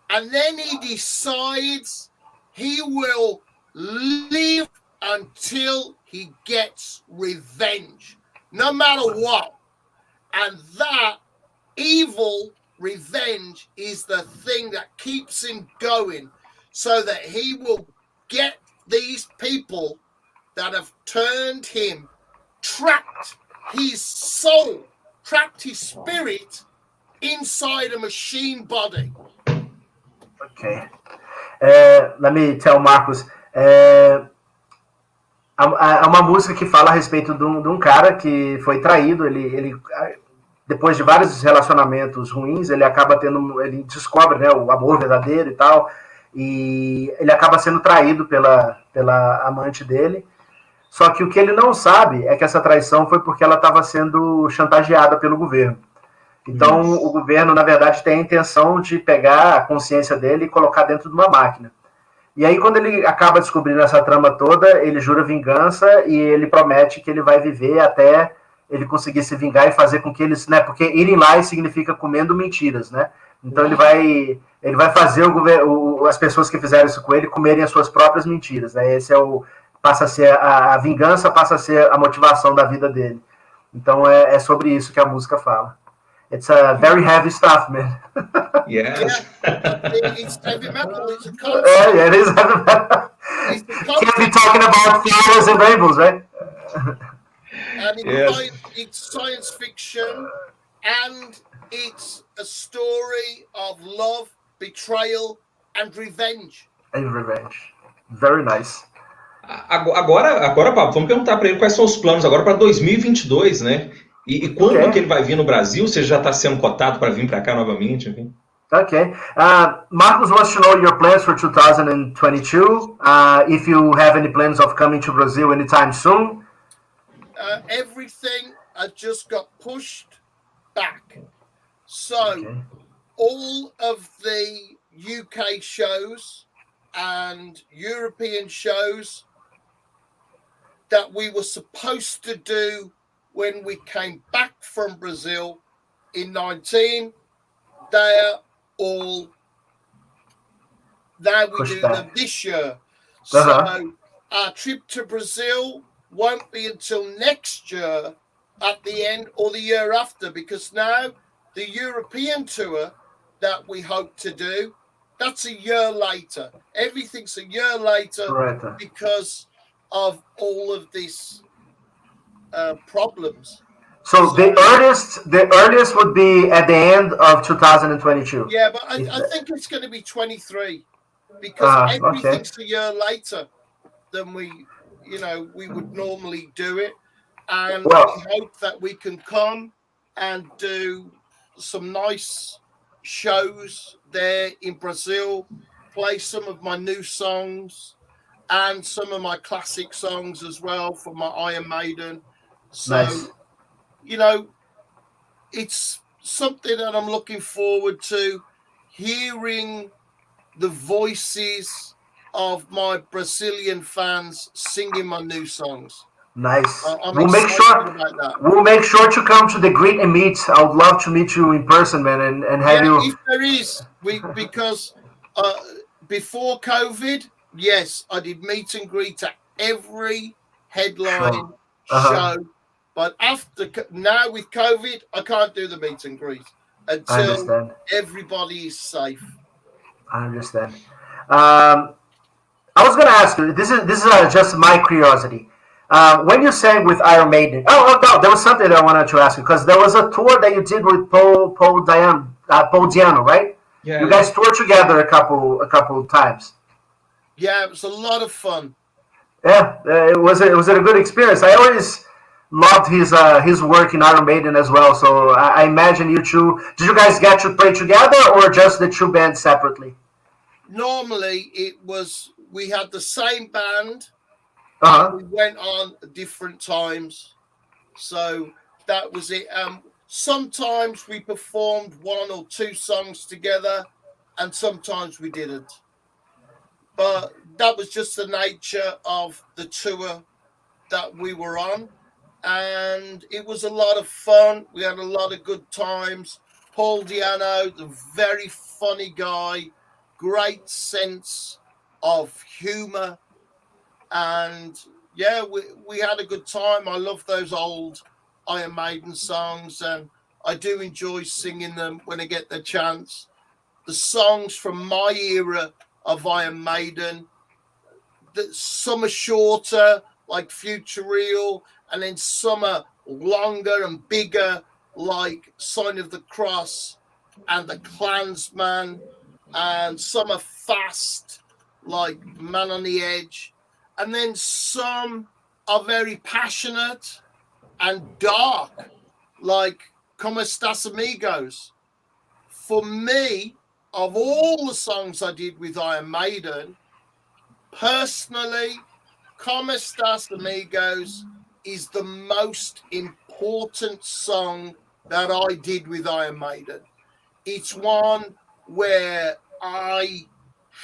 and then he decides he will live until he gets revenge, no matter what. And that evil revenge is the thing that keeps him going, so that he will get these people that have turned him, trapped his soul, trapped his spirit inside a machine body. Ok. Let me tell Marcos. É uma música que fala a respeito de um cara que foi traído. Ele depois de vários relacionamentos ruins, ele descobre, né, o amor verdadeiro e tal, e ele acaba sendo traído pela amante dele. Só que o que ele não sabe é que essa traição foi porque ela estava sendo chantageada pelo governo. Então, o governo, na verdade, tem a intenção de pegar a consciência dele e colocar dentro de uma máquina. E aí, quando ele acaba descobrindo essa trama toda, ele jura vingança e ele promete que ele vai viver até ele conseguir se vingar e fazer com que eles, né? Porque irem lá significa comendo mentiras, né? Então ele vai fazer as pessoas que fizeram isso com ele comerem as suas próprias mentiras, né? Passa a ser a vingança, passa a ser a motivação da vida dele. Então é sobre isso que a música fala. It's a very heavy stuff, man. Yes. It's heavy metal. It's a concept. Yeah, it is heavy metal. Can't be talking about flowers and rainbows, right? And it's science fiction, and it's a story of love, betrayal, and revenge. And revenge. Very nice. Agora, Pablo, vamos perguntar para ele quais são os planos agora para 2022, né? E quando que ele vai vir no Brasil? Você já está sendo cotado para vir para cá novamente? Enfim. Okay. Marcos wants to know your plans for 2022. If you have any plans of coming to Brazil anytime soon. Everything has just got pushed back. So all of the UK shows and European shows that we were supposed to do when we came back from Brazil in 19, they're all, now we do them this year. So our trip to Brazil won't be until next year at the end, or the year after, because now the European tour that we hope to do, that's a year later. Everything's a year later because of all of these problems. So the earliest would be at the end of 2022. Yeah, but I think it's going to be 23 because everything's a year later than we would normally do it. And we hope that we can come and do some nice shows there in Brazil, play some of my new songs and some of my classic songs as well from my Iron Maiden. So, it's something that I'm looking forward to, hearing the voices of my Brazilian fans singing my new songs. Nice. We'll make sure to come to the greet and meet. I would love to meet you in person, man, and have you. If there is, because before COVID, yes, I did meet and greet at every headline show. But now with COVID, I can't do the meet and greet until everybody is safe. I understand. I was going to ask you. This is just my curiosity. When you sang with Iron Maiden, no, there was something that I wanted to ask you because there was a tour that you did with Paul Diano, right? Yeah. You guys toured together a couple times. Yeah, it was a lot of fun. Yeah, was it a good experience? I always loved his work in Iron Maiden as well. So I imagine you two. Did you guys get to play together or just the two bands separately? Normally, we had the same band. We went on different times, so that was it. Sometimes we performed 1 or 2 songs together, and sometimes we didn't. But that was just the nature of the tour that we were on. And it was a lot of fun. We had a lot of good times. Paul Diano, the very funny guy, great sense of humor. And yeah, we had a good time. I love those old Iron Maiden songs, and I do enjoy singing them when I get the chance. The songs from my era of Iron Maiden, some are shorter, like Future Real, and then some are longer and bigger, like Sign of the Cross and The Klansman, and some are fast, like Man on the Edge, and then some are very passionate and dark, like Como Estas Amigos. For me, of all the songs I did with Iron Maiden, personally, Como Estas Amigos is the most important song that I did with Iron Maiden. It's one where I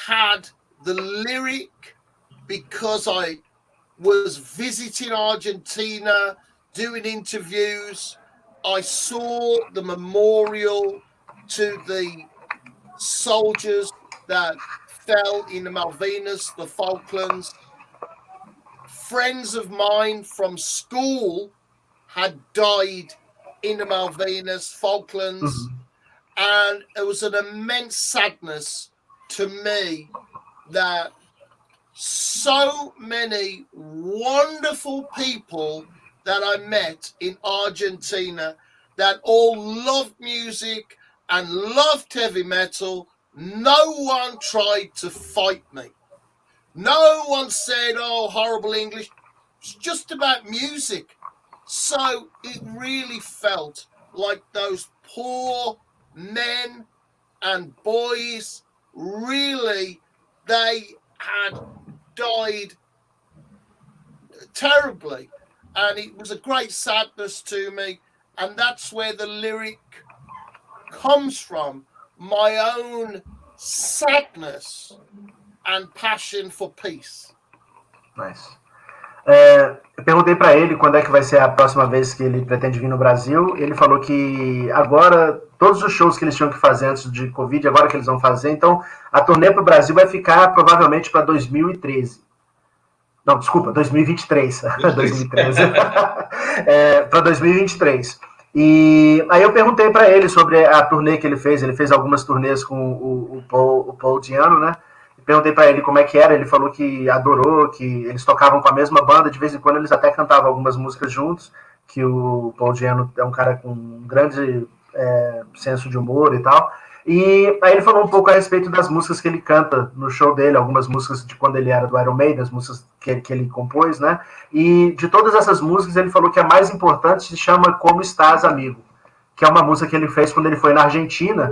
had the lyric because I was visiting Argentina, doing interviews. I saw the memorial to the soldiers that fell in the Malvinas, the Falklands. Friends of mine from school had died in the Malvinas, Falklands, and it was an immense sadness to me that so many wonderful people that I met in Argentina that all loved music and loved heavy metal, no one tried to fight me. No one said, oh, horrible English. It's just about music. So it really felt like those poor men and boys, really, they had died terribly. And it was a great sadness to me. And that's where the lyric comes from, my own sadness and passion for peace. Nice. Eu perguntei para ele quando é que vai ser a próxima vez que ele pretende vir no Brasil. Ele falou que agora, todos os shows que eles tinham que fazer antes de Covid, agora que eles vão fazer, então a turnê para o Brasil vai ficar provavelmente para 2013. Não, desculpa, 2023. 2013. Para 2023. E aí eu perguntei para ele sobre a turnê que ele fez algumas turnês com o Paul Diano, né? Perguntei para ele como é que era, ele falou que adorou, que eles tocavam com a mesma banda, de vez em quando eles até cantavam algumas músicas juntos, que o Paul Diano é um cara com um grande senso de humor e tal. E aí ele falou um pouco a respeito das músicas que ele canta no show dele, algumas músicas de quando ele era do Iron Maiden, as músicas que ele compôs, né? E de todas essas músicas ele falou que a mais importante se chama Como Estás, Amigo, que é uma música que ele fez quando ele foi na Argentina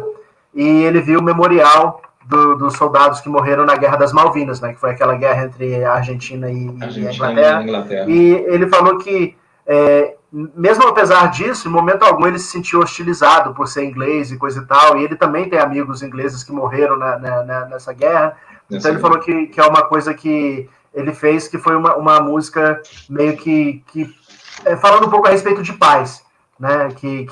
e ele viu o memorial dos soldados que morreram na Guerra das Malvinas, né, que foi aquela guerra entre a Argentina e a Inglaterra. E ele falou que, mesmo apesar disso, em momento algum ele se sentiu hostilizado por ser inglês e coisa e tal, e ele também tem amigos ingleses que morreram nessa guerra. Então ele falou que é uma coisa que ele fez, que foi uma música meio que falando um pouco a respeito de paz, né, que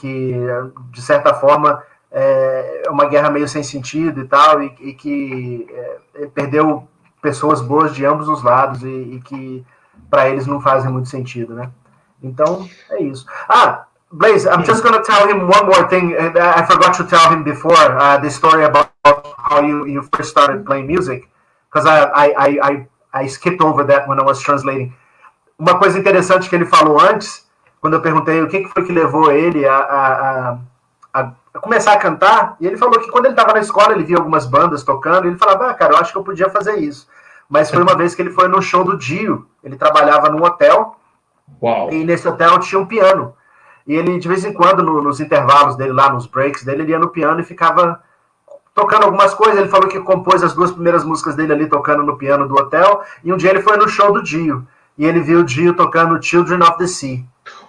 de certa forma é uma guerra meio sem sentido e tal, e que perdeu pessoas boas de ambos os lados e que para eles não fazem muito sentido, né? Então, é isso. Blaze, I'm just going to tell him one more thing. I forgot to tell him before the story about how you first started playing music, because I skipped over that when I was translating. Uma coisa interessante que ele falou antes, quando eu perguntei o que foi que levou ele a começar a cantar, e ele falou que quando ele estava na escola, ele via algumas bandas tocando, e ele falava, cara, eu acho que eu podia fazer isso. Mas foi uma vez que ele foi no show do Dio, ele trabalhava num hotel, e nesse hotel tinha um piano. E ele, de vez em quando, nos intervalos dele lá, nos breaks dele, ele ia no piano e ficava tocando algumas coisas. Ele falou que compôs as 2 primeiras músicas dele ali tocando no piano do hotel, e um dia ele foi no show do Dio, e ele viu o Dio tocando Children of the Sea,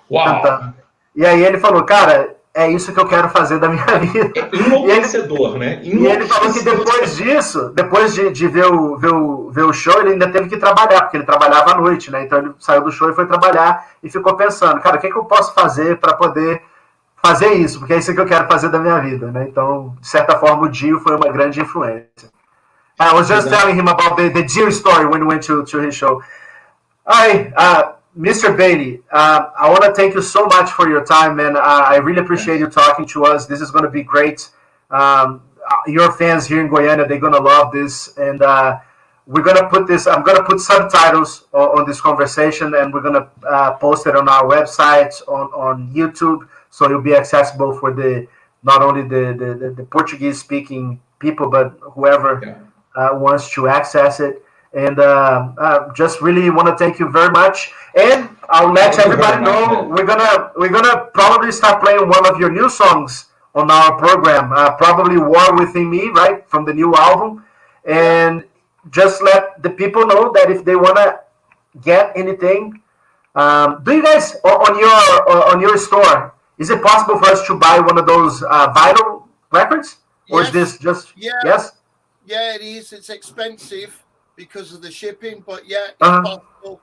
cantando. E aí ele falou, cara, é isso que eu quero fazer da minha vida. É enlouquecedor, né? E ele falou que depois disso, depois de ver o show, ele ainda teve que trabalhar, porque ele trabalhava à noite, né? Então ele saiu do show e foi trabalhar e ficou pensando, cara, o que eu posso fazer para poder fazer isso? Porque é isso que eu quero fazer da minha vida, né? Então, de certa forma, o Dio foi uma grande influência. I was just telling him about the Dio story when we went to his show. Hi, Mr. Bayley, I want to thank you so much for your time, man. I really appreciate you talking to us. This is going to be great. Your fans here in Goiânia, they're going to love this. And we're going to put this, I'm going to put subtitles on this conversation, and we're going to post it on our website, on YouTube, so it'll be accessible for not only the Portuguese-speaking people, but whoever wants to access it. And just really want to thank you very much. And I'll let everybody know we're gonna probably start playing one of your new songs on our program. Probably "War Within Me," right, from the new album. And just let the people know that if they wanna get anything, do you guys on your store? Is it possible for us to buy one of those vinyl records, or is this just yes? Yeah, it is. It's expensive because of the shipping, but it's possible.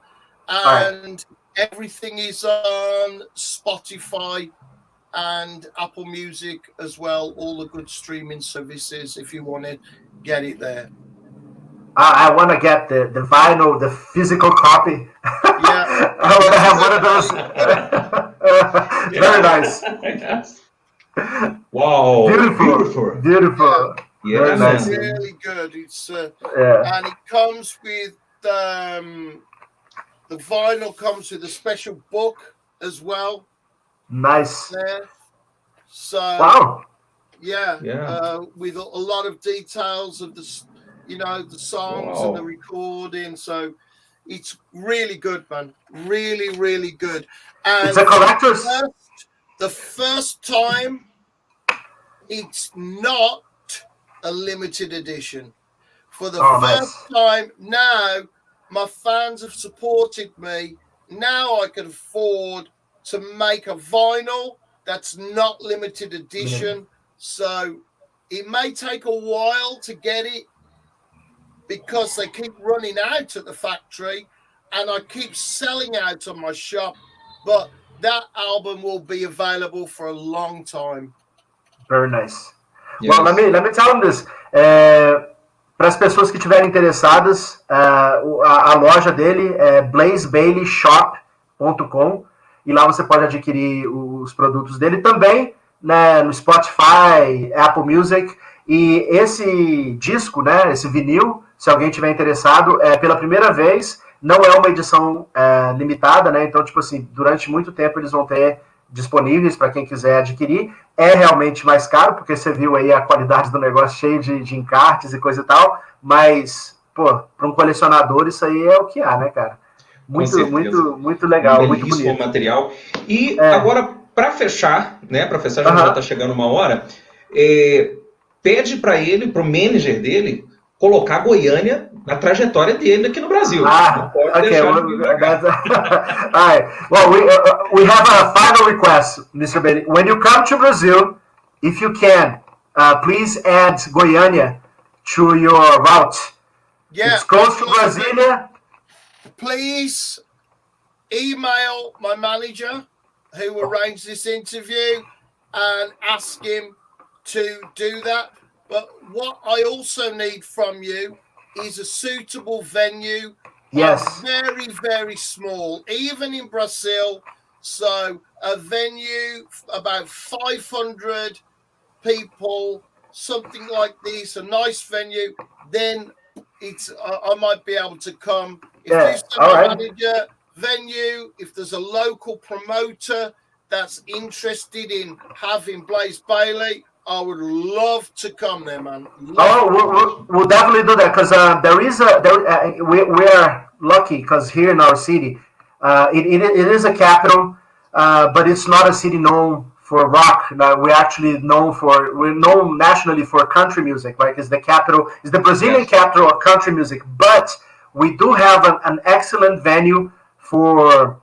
And everything is on Spotify and Apple Music as well, all the good streaming services if you want to get it there. I want to get the vinyl, the physical copy. Yeah. I want to have one of those. Very nice. Yes. Wow. Beautiful. Yeah, very nice. Really good. It's and it comes with the vinyl comes with a special book as well. Nice. So wow. With a lot of details of the songs and the recording. So it's really good, man. Really, really good. And it's a collector's. The first time, it's not a limited edition. For the first time now, my fans have supported me. Now I can afford to make a vinyl that's not limited edition. So it may take a while to get it because they keep running out at the factory and I keep selling out on my shop. But that album will be available for a long time. Very nice. Yes. Well, let me tell them this. Para as pessoas que estiverem interessadas, a loja dele é blazebayleyshop.com e lá você pode adquirir os produtos dele também, né, no Spotify, Apple Music. E esse disco, né, esse vinil, se alguém estiver interessado, pela primeira vez, não é uma edição limitada, né? Então, tipo assim, durante muito tempo eles vão ter disponíveis para quem quiser adquirir. É realmente mais caro, porque você viu aí a qualidade do negócio cheio de encartes e coisa e tal, mas, pô, para um colecionador isso aí é o que há, né, cara? Muito legal, muito bonito. Material. E agora, para fechar, né, para fechar, já está chegando uma hora, pede para ele, para o manager dele, colocar Goiânia na trajetória dele aqui no Brasil. Okay. All right. Well, we have a final request, Mr. Bailey. When you come to Brazil, if you can, please add Goiânia to your route. Yeah. It's close to Brasilia. Please email my manager who arranged this interview and ask him to do that. But what I also need from you is a suitable venue. Yes. Very, very small. Even in Brazil, So a venue, about 500 people, something like this, a nice venue, then I might be able to come. If you send a manager, venue, if there's a local promoter that's interested in having Blaze Bayley, I would love to come there, man. We'll definitely do that, because we are lucky because here in our city, it is a capital, but it's not a city known for rock. We're known nationally for country music. Like, it's the Brazilian capital of country music. But we do have an excellent venue for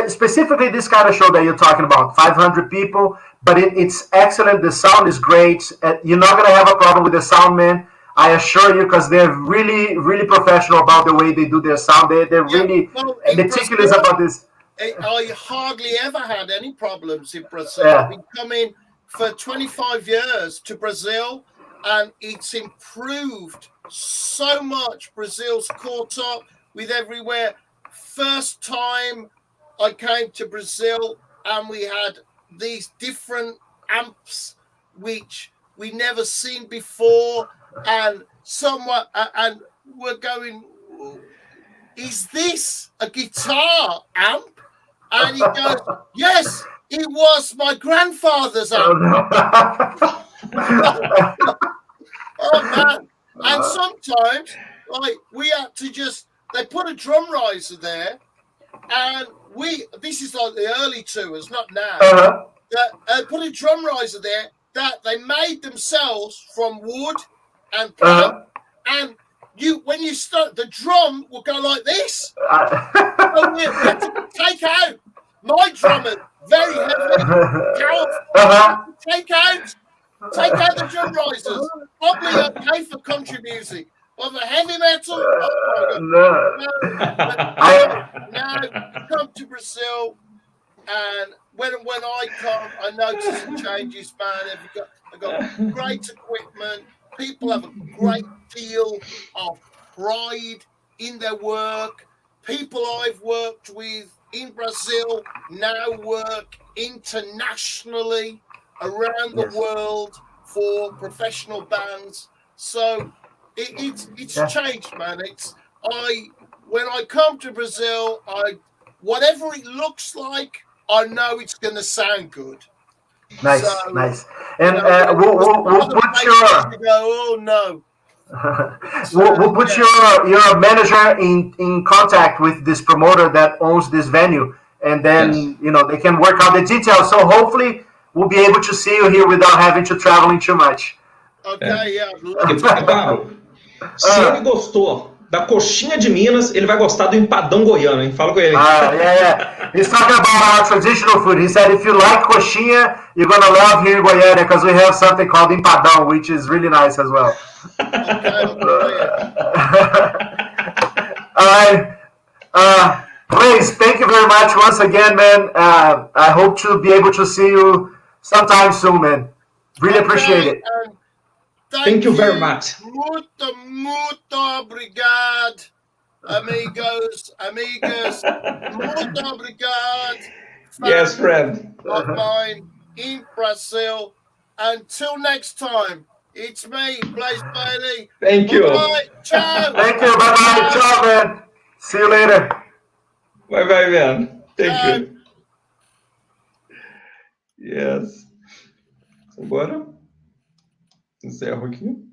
specifically this kind of show that you're talking about. 500 people, but it's excellent. The sound is great. You're not gonna have a problem with the sound man, I assure you, because they're really, really professional about the way they do their sound. They're really meticulous about this. I hardly ever had any problems in Brazil. I've been coming for 25 years to Brazil, and it's improved so much. Brazil's caught up with everywhere. First time I came to Brazil, and we had these different amps which we never seen before, and we're going, is this a guitar amp? And he goes, yes, it was my grandfather's amp. Oh man. And sometimes, like, we had to they put a drum riser there, and this is like the early tours, not now. They put a drum riser there that they made themselves from wood and plank, and when you start, the drum will go like this. So we had to take out my drummer, very heavy, powerful. Take out the drum risers. Probably okay for country music. But for heavy metal, now come to Brazil, and when I come, I notice some changes, man. I've got great equipment. People have a great deal of pride in their work. People I've worked with in Brazil now work internationally around the world for professional bands. So it's changed, man. When I come to Brazil, whatever it looks like, I know it's going to sound good. Nice. And we'll put your. Oh no. We'll put your manager in contact with this promoter that owns this venue, and then they can work out the details. So hopefully we'll be able to see you here without having to traveling too much. Okay, Claro, se ele gostou da coxinha de Minas, ele vai gostar do empadão goiano, hein? Fala com ele. Yeah. He's talking about our traditional food. He said if you like coxinha, you're gonna love here in Goiânia, because we have something called empadão, which is really nice as well. All right. Blaze, thank you very much once again, man. I hope to be able to see you sometime soon, man. Really appreciate it. Thank you very much. Muito obrigado, amigos, amigas. Muito obrigado. Yes, friend. Of mine in Brazil. Until next time, it's me, Blaze Bayley. Thank you. Bye. Ciao. Thank you. Bye-bye. Ciao, man. See you later. Bye-bye, man. Thank you. Yes. Agora, encerro aqui.